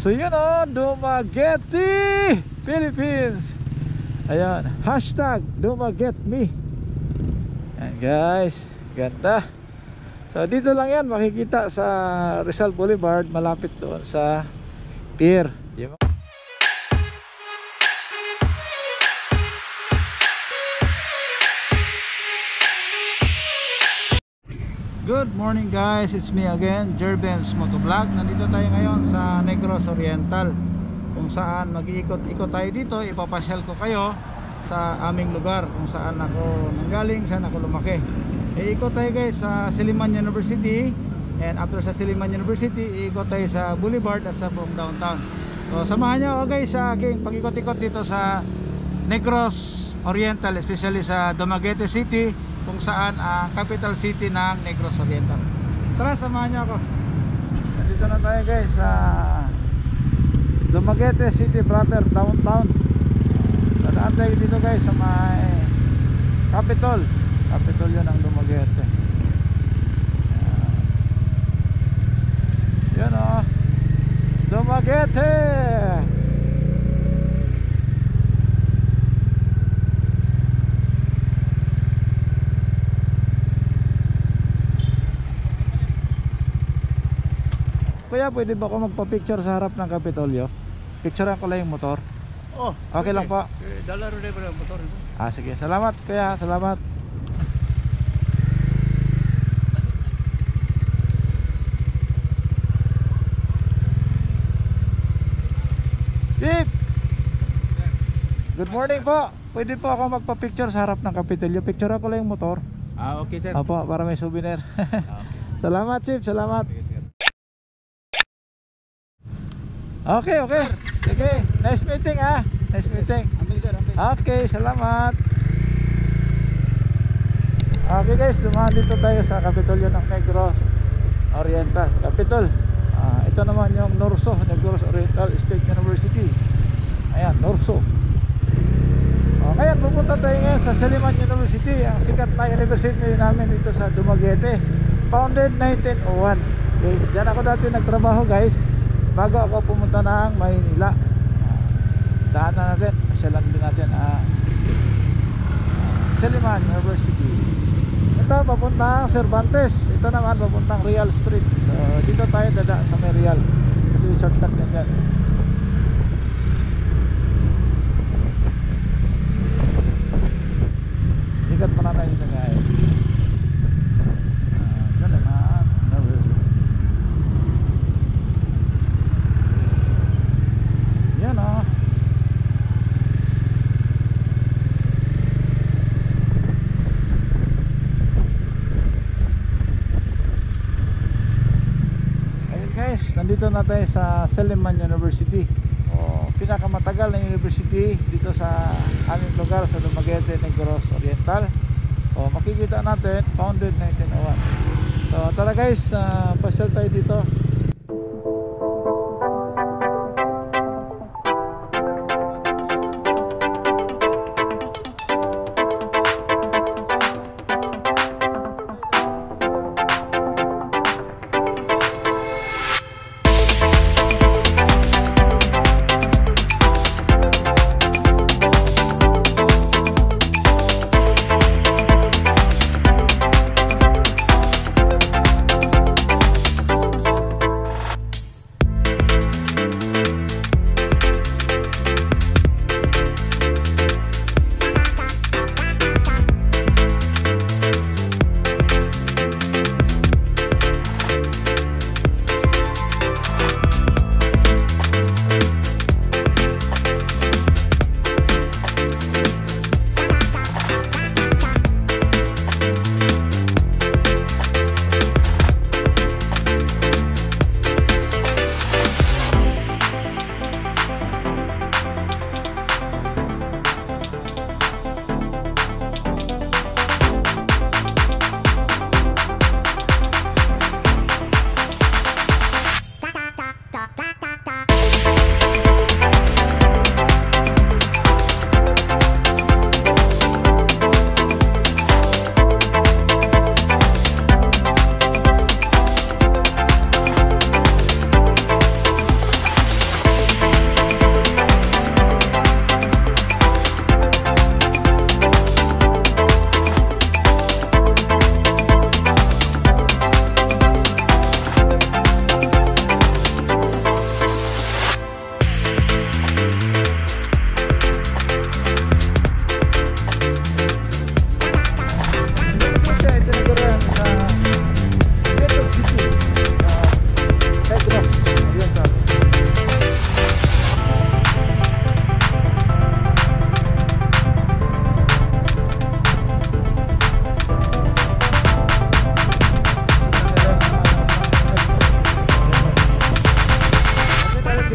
So yun o, Dumaguete Philippines. Ayan, hashtag DumagetMe. Ayan guys, ganda. So dito lang yan makikita sa Rizal Boulevard, malapit doon sa pier. Good morning guys, it's me again, Jerben's Motovlog. Nandito tayo ngayon sa Negros Oriental, kung saan mag-iikot-ikot tayo dito. Ipapasyal ko kayo sa aming lugar, kung saan ako nanggaling, saan ako lumaki. Iikot tayo guys sa Silliman University, and after sa Silliman University, iikot tayo sa Boulevard at sa buong downtown. So samahan nyo ako guys sa aking pag-ikot-ikot dito sa Negros Oriental, especially sa Dumaguete City, kung saan capital city ng Negros Oriental. Tara, samahan niyo ako. Nandito na tayo guys sa Dumaguete City proper, downtown. Tandaan tayo dito guys sa may Capitol yun ang Dumaguete. Yan o, Dumaguete. Kaya pwede ba ako magpa-picture sa harap ng Kapitolyo? Picturean ko lang yung motor. Oh, okay lang po. Dala rin ba yung motor? Sige. Salamat kuya, salamat. Jeep! Good morning po. Pwede po ako magpa-picture sa harap ng Kapitolyo. Picturean ko lang yung motor. Okay sir. Opo, para may souvenir. Okay. Salamat Chief, salamat. Okay. Sige. Nice meeting Nice meeting. Okay, salamat. Okay guys, dumaan dito tayo sa Kapitolyo ng Negros Oriental. Capitol. Ito naman yung Norso, Negros Oriental State University. Ayan, Norso. Ngayon, pupunta tayo ngayon sa Silliman University, ang sikat na university namin dito sa Dumaguete. Founded 1901. Okay, diyan ako dati nagtrabaho guys, bago ako pumunta ng Maynila. Daanan natin, pasyalan din natin Silliman University. Ito papuntang Cervantes, ito naman papuntang Real Street. So dito tayo dada sa may Real, kasi shortcut yan dyan. Ikat pa na yun guys. Silliman University. Yan o. Ayun guys, nandito na tayo sa Silliman University, pinakamatagal na university dito sa aming lugar sa Dumaguete, Negros Oriental. Makikita natin, founded 1901. So tara guys, pasyal tayo dito.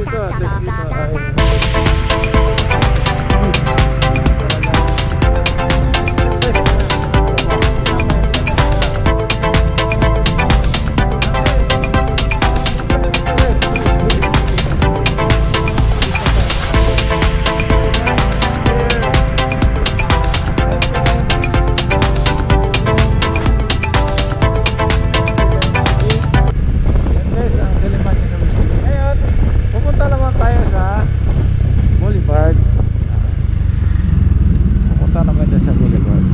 dito, at least dito ay yan guys, ang Silliman University. Ngayon, pupunta naman tayo sa Boulevard. Pupunta naman tayo sa Boulevard.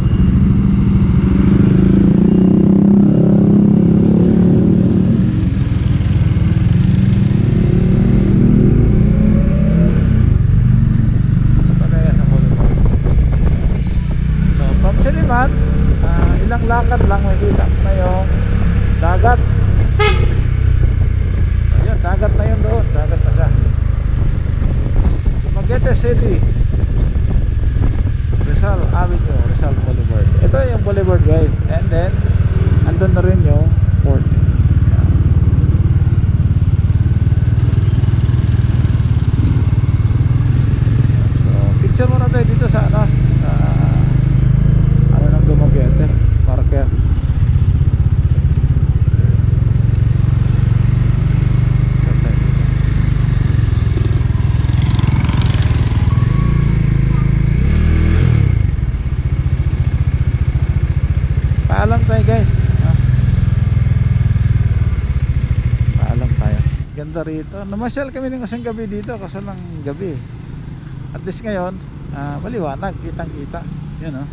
Pupunta tayo sa Boulevard. So, from Silliman, ilang lakad lang may kita na yung dagat. Ayun, dagat na yun doon. Dagat na siya. Dumaguete City, Rizal Avenue, Rizal Boulevard. Ito yung Boulevard guys. And then andun na rin yung port. So picture muna tayo dito sa ano, ng Dumaguete marker. Paalam tayo guys, paalam tayo. Ganda rito. Namasyal kami ng isang gabi dito kasi lang gabi. At least ngayon maliwanag, kitang kita. Yun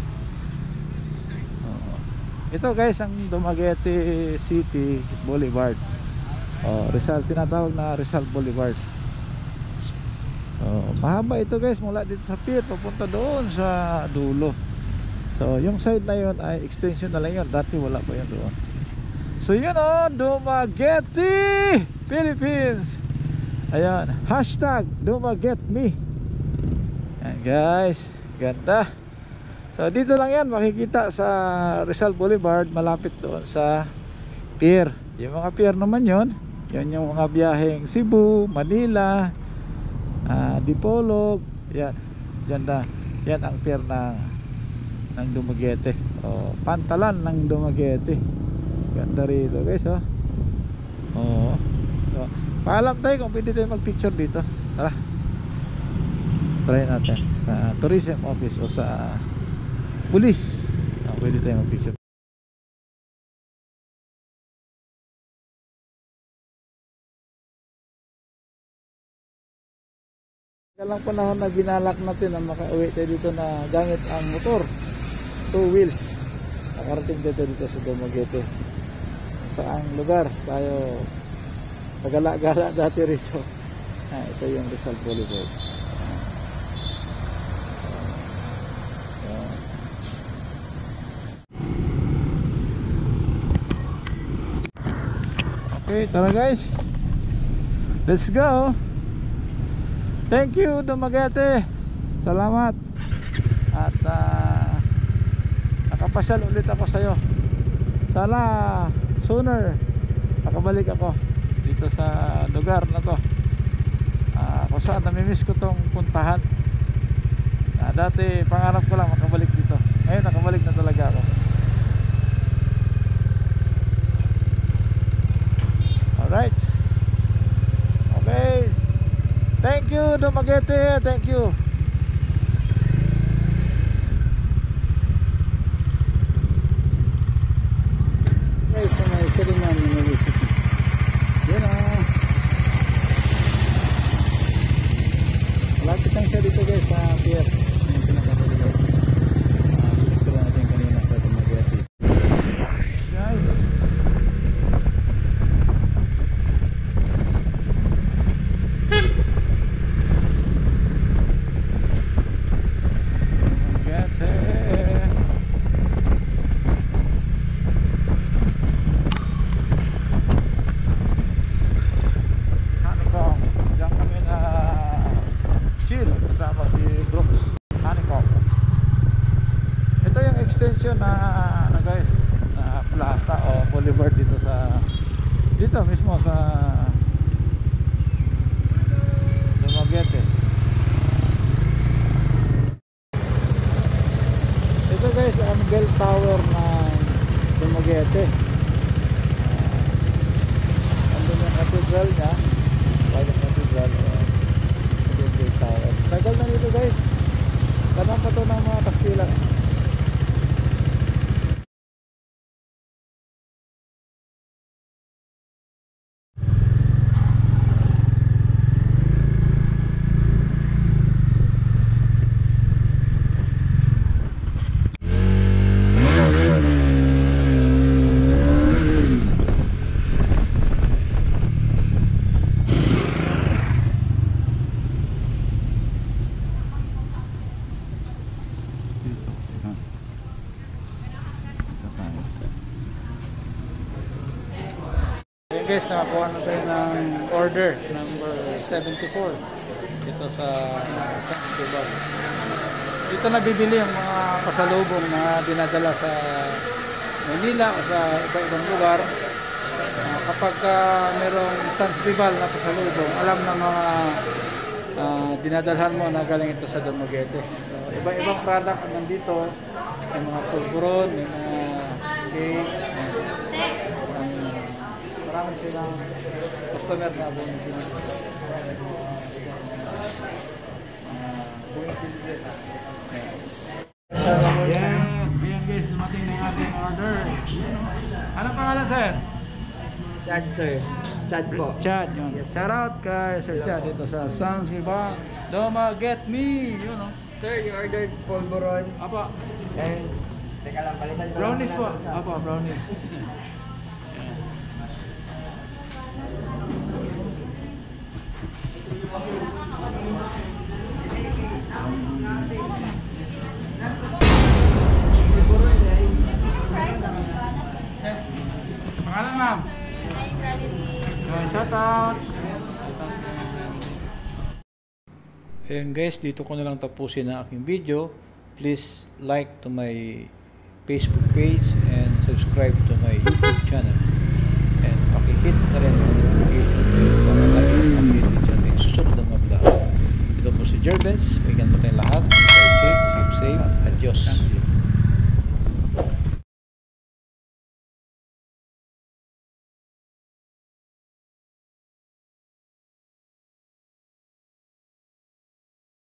ito guys ang Dumaguete City Boulevard. Rizal, tinatawag na Rizal Boulevard. Mahaba ito guys, mula dito sa pier papunta doon sa dulo. So yung side na yun ay extension na lang yun. Dati wala pa yun doon. So yun Dumaguete Philippines. Ayan, hashtag DumagueteMe. Ayan guys, ganda. So dito lang yan makikita sa Rizal Boulevard, malapit doon sa pier. Yung mga pier naman yun, yun yung mga biyaheng Cebu, Manila, Dipolog. Yan, ganda. Yan ang pier ng Dumaguete, pantalan ng Dumaguete. Ganda rito guys. So, paalam tayo kung pwede tayo mag picture dito. Tara, try natin sa tourism office o sa police. Pwede tayo mag picture. Kalang panahon na ginalak natin na makauwi tayo dito na gamit ang motor, 2 wheels. Nakarating dito sa Dumaguete. Saang lugar tayo nagala-gala dati rito. Ito yung Rizal Boulevard. Okay, tara guys, let's go. Thank you Dumaguete, salamat. At nakapasyal ulit ako sa'yo. Sana sooner nakabalik ako dito sa lugar na to, kung saan namimiss ko tong puntahan. Dati pangarap ko lang makabalik dito. Ngayon nakabalik na talaga ako. Alright, okay. Thank you Dumaguete, thank you. Guys, sa may Silliman University. Yan malapit lang siya dito guys sa pier. Yung pinakatulog. Dito lang natin kanina sa Dumaguete. Guys, kasama si Brooks Honeycomb. Ito yung extension na guys, na plaza o boulevard dito mismo sa Dumaguete. Ito guys ang bell tower ng Dumaguete. Andun yung cathedral niya, White Cathedral. Ito yung bell tower. Tagal na dito guys. Tanong pa to ng mga Kastila. Ayun guys, nakakuha na tayo ng order number 74 dito sa San Cristobal. Dito na bibili ang mga pasalubong na dinadala sa Manila o sa iba-ibang lugar. Kapag merong San Cristobal na pasalubong, alam na mga dinadalhan mo na galing ito sa Dumaguete. So, iba-ibang product nandito, may mga pulburon, may mga cake, marami silang customer na bumibili. Yes, ayan guys, dumating na yung ating order. Ano pangalan sir? Chad sir. Chad po. Chad, yun. Shout out kay Sir Chad dito sa San Cristobal. Dumaguete me, yun know. Sir, you ordered polvoron. Apa, And, teka lang, palitan ko brownies lang po. natin sa- Apa, brownies. Pangalan ma'am? Shout out. Ayan guys, dito ko na lang tapusin ang aking video. Please like to my Facebook page and subscribe to my YouTube channel. And pakihit na rin ang notification bell para lagi updated sa ating susunod na mga vlogs. Ito po si Jervens. Bigyan po tayong lahat. Stay safe, keep safe. Adios.